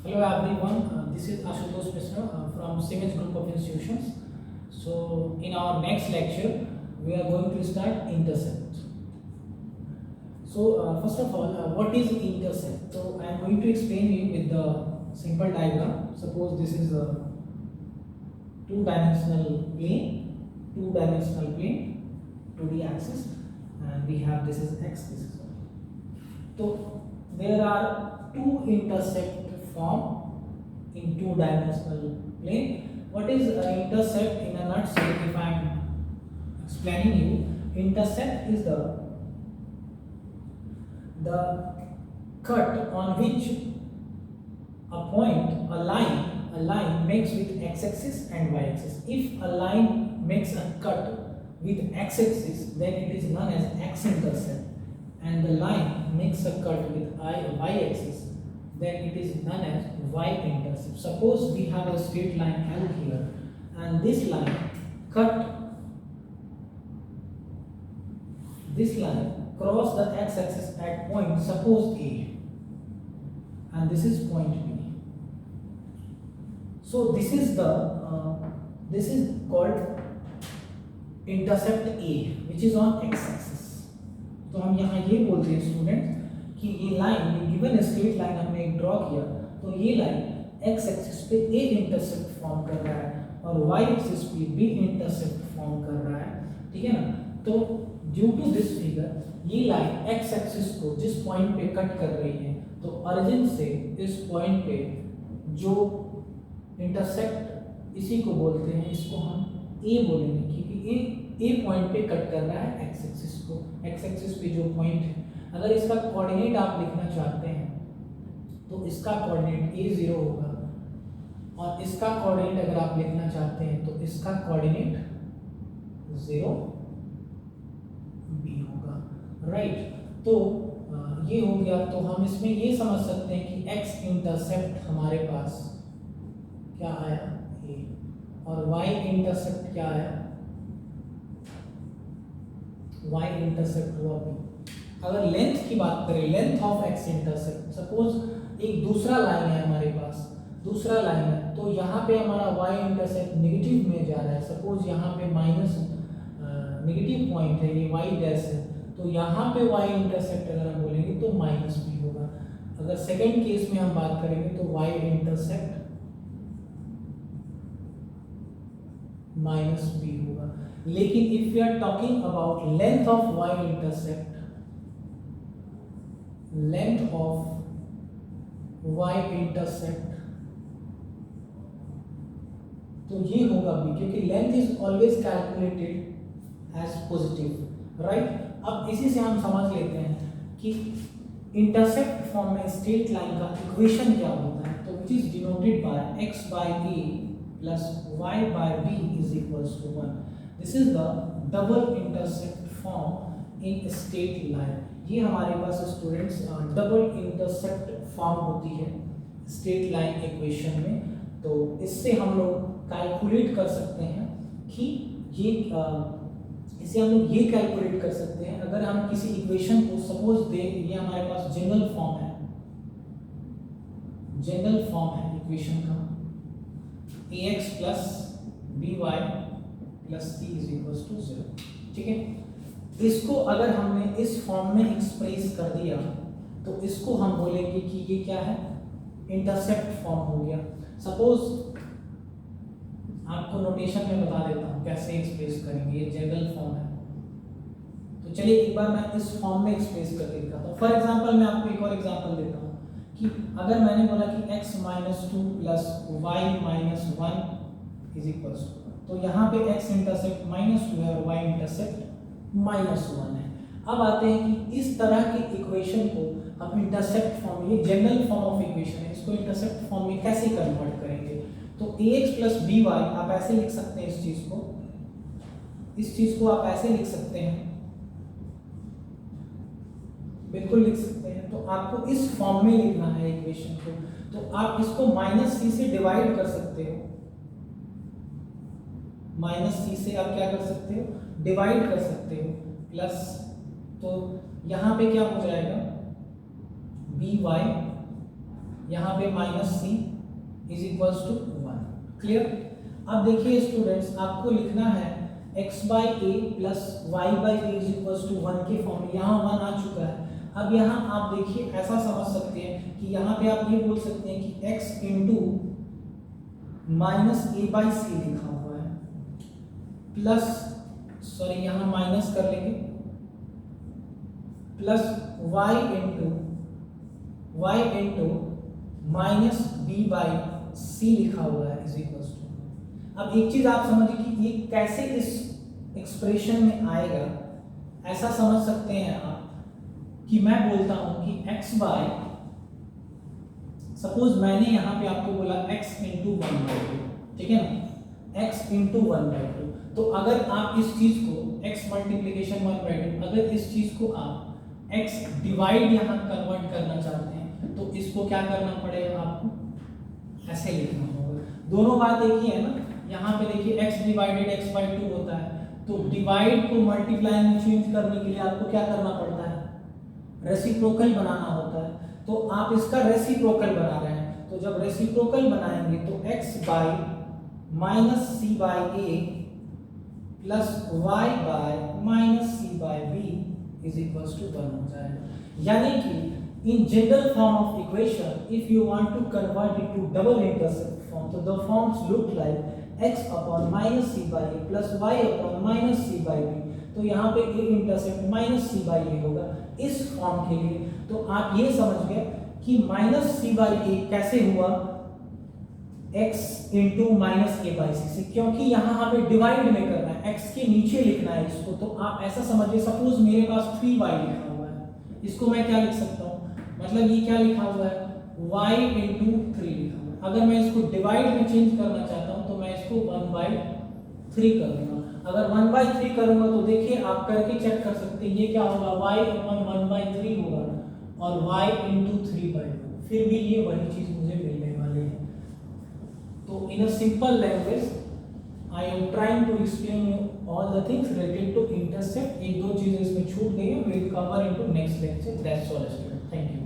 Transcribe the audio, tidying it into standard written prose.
Hello everyone, this is Ashutosh Mishra from Siemens Group of Institutions. So in our next lecture, we are going to start intercept. So first of all, what is intercept? So I am going to explain you with the simple diagram. Suppose this is a two-dimensional plane, 2D axis, and we have this is x, this is y. So there are two intersect form in two-dimensional plane. What is intercept in a nutshell? If I am explaining you, intercept is the cut on which a point, a line makes with x-axis and y-axis. If a line makes a cut with x-axis, then it is known as x-intercept, and the line makes a cut with y-axis, then it is known as y-intercept. Suppose we have a straight line L here, and this line cross the x-axis at point, suppose A, and this is point B. So this is called intercept A, which is on x-axis. तो हम यहाँ ये बोलते हैं students कि ये line, given straight line हमने एक ड्रॉ किया, तो ये लाइन एक्स एक्सिस पे ए इंटरसेप्ट फॉर्म कर रहा है और वाई एक्सिस पे बी इंटरसेप्ट फॉर्म कर रहा है, ठीक है ना। तो ड्यू टू दिस फिगर ये लाइन एक्स एक्सिस को जिस पॉइंट पे कट कर रही है, तो ओरिजिन से इस पॉइंट पे जो इंटरसेक्ट, इसी को बोलते हैं, इसको हम ए बोलेंगे क्योंकि ए पॉइंट पे कट कर रहा है एक्स एक्सिस को। एक्स एक्सिस पे जो पॉइंट है, अगर इसका कोऑर्डिनेट आप लिखना चाहते हैं तो इसका कोऑर्डिनेट a0 होगा, और इसका कोऑर्डिनेट अगर आप लिखना चाहते हैं तो इसका कोऑर्डिनेट 0 b होगा, राइट। तो ये हो गया। तो हम इसमें ये समझ सकते हैं कि x इंटरसेप्ट हमारे पास क्या आया a, और y इंटरसेप्ट क्या आया, y इंटरसेप्ट हुआ b। अगर लेंथ की बात करें, length of x intercept, suppose एक दूसरा लाइन है हमारे पास, दूसरा लाइन है, तो यहाँ पे हमारा y इंटरसेप्ट नेगेटिव में जा रहा है। सपोज यहाँ पे माइनस नेगेटिव पॉइंट है, ये y डैश है, तो यहाँ पे y इंटरसेप्ट अगर हम बोलेंगे तो माइनस b होगा। अगर सेकेंड केस में हम बात करेंगे तो y इंटरसेप्ट माइनस b होगा। लेकिन if you are talking about length of y intercept, length of y intercept, तो ये होगा b, क्योंकि length is always calculated as positive, right. अब इसी से हम समझ लेते हैं कि इंटरसेप्ट फॉर्म में स्ट्रेट लाइन का इक्वेशन क्या होता है। तो which is denoted by x by a plus y by b is equals to 1. This is the double intercept form in straight line. ये हमारे पास स्टूडेंट्स डबल इंटरसेप्ट फॉर्म होती है स्ट्रेट लाइन इक्वेशन में। तो इससे हम लोग कैलकुलेट कर सकते हैं कि ये इसे हम लोग ये कैलकुलेट कर सकते हैं, अगर हम किसी इक्वेशन को सपोज दे, ये हमारे पास जनरल फॉर्म है, जनरल फॉर्म है इक्वेशन का ax plus by plus c is equals to 0, ठीक है। इसको अगर हमने इस फॉर्म में एक्सप्रेस कर दिया तो इसको हम बोलेंगे कि ये क्या है, इंटरसेप्ट फॉर्म हो गया। सपोज आपको नोटेशन में बता देता हूँ कैसे एक्सप्रेस करेंगे, ये जनरल फॉर्म है। तो चलिए एक बार मैं इस फॉर्म में एक्सप्रेस करके दिखाता हूँ। फॉर एग्जांपल मैं आपको एक और एग्जांपल देता हूँ कि अगर मैंने बोला कि x minus 2 plus y minus 1 is equals to, तो यहाँ पे x इंटरसेप्ट माइनस 2 है और y इंटरसेप्ट माइनस 1 है। अब आते हैं कि इस तरह के इक्वेशन को हम इंटरसेप्ट फॉर्म, ये जनरल फॉर्म ऑफ इक्वेशन है, इसको इंटरसेप्ट फॉर्म में कैसे कन्वर्ट करेंगे। तो ax प्लस by आप ऐसे लिख सकते हैं, इस चीज को आप ऐसे लिख सकते हैं, बिल्कुल लिख सकते हैं। तो आपको इस फॉर्म में लिखना है इक्वेशन को, तो आप इसको माइनस सी से डिवाइड कर सकते हो, माइनस सी से आप क्या कर सकते हो, डिवाइड कर सकते हो, प्लस, तो यहाँ पे क्या हो जाएगा, बी वाई यहाँ पे minus c is equals to 1। Clear. अब देखिए स्टूडेंट्स, आपको लिखना है x by a plus y by b is equals to 1 के फॉर्म में। यहाँ 1 आ चुका है। अब यहाँ आप देखिए ऐसा समझ सकते हैं कि यहाँ पे आप ये बोल सकते हैं कि x into minus A by C लिखा हुआ है प्लस, सॉरी यहाँ माइनस कर लेंगे, plus y into minus B by C लिखा हुआ है इज इक्वल्स टू। अब एक चीज आप समझिए कि ये कैसे इस एक्सप्रेशन में आएगा। ऐसा समझ सकते हैं आप कि मैं बोलता हूं कि x बाय, सपोज मैंने यहां पे आपको बोला x इंटू 1/2, ठीक है ना, x इंटू 1/2। तो अगर आप इस चीज को x मल्टीप्लीकेशन 1/2, अगर इस चीज को आप x डिवाइड यहां कन्वर्ट करना चाहते हैं तो इसको क्या करना पड़ेगा, आपको ऐसे लिखना होगा। दोनों बात एक ही है ना। यहाँ पे देखिए x डिवाइडेड x/2 होता है, तो डिवाइड को मल्टीप्लाई में चेंज करने के लिए आपको क्या करना पड़ता है, रेसिप्रोकल बनाना होता है। तो आप इसका रेसिप्रोकल बना रहे हैं, तो जब रेसिप्रोकल बनाएंगे तो x by minus C by a plus y by minus c by b is equals to 1 हो जाएगा। यानी कि in general form of equation, if you want to convert it to double intercept form, so the forms look like x upon minus c by a plus y upon minus c by b। तो यहाँ पे a intercept minus C by A होगा इस form के लिए। तो आप ये समझ गए कि माइनस सी बाई ए कैसे हुआ x into minus A by C से, क्योंकि यहाँ पे डिवाइड में करना है, x के नीचे लिखना है इसको। तो आप ऐसा समझिए, सपोज मेरे पास 3y लिखा हुआ है, इसको मैं क्या लिख सकता हूँ, मतलब ये क्या लिखा हुआ है, y इंटू 3 लिखा हुआ है। अगर मैं इसको डिवाइड में चेंज करना चाहता हूँ तो मैं इसको 1/3 कर दूंगा। अगर 1/3 करूंगा तो देखिए आप करके चेक कर सकते हैं, ये क्या होगा, y अपॉन 1/3 होगा और y इंटू 3/2, फिर भी ये वही चीज मुझे मिलने वाली है। तो in a simple language I am trying to explain you all the things related to intercept. एक दो चीजें इसमें छूट गई है, will cover into next lecture. That's all student, thank you.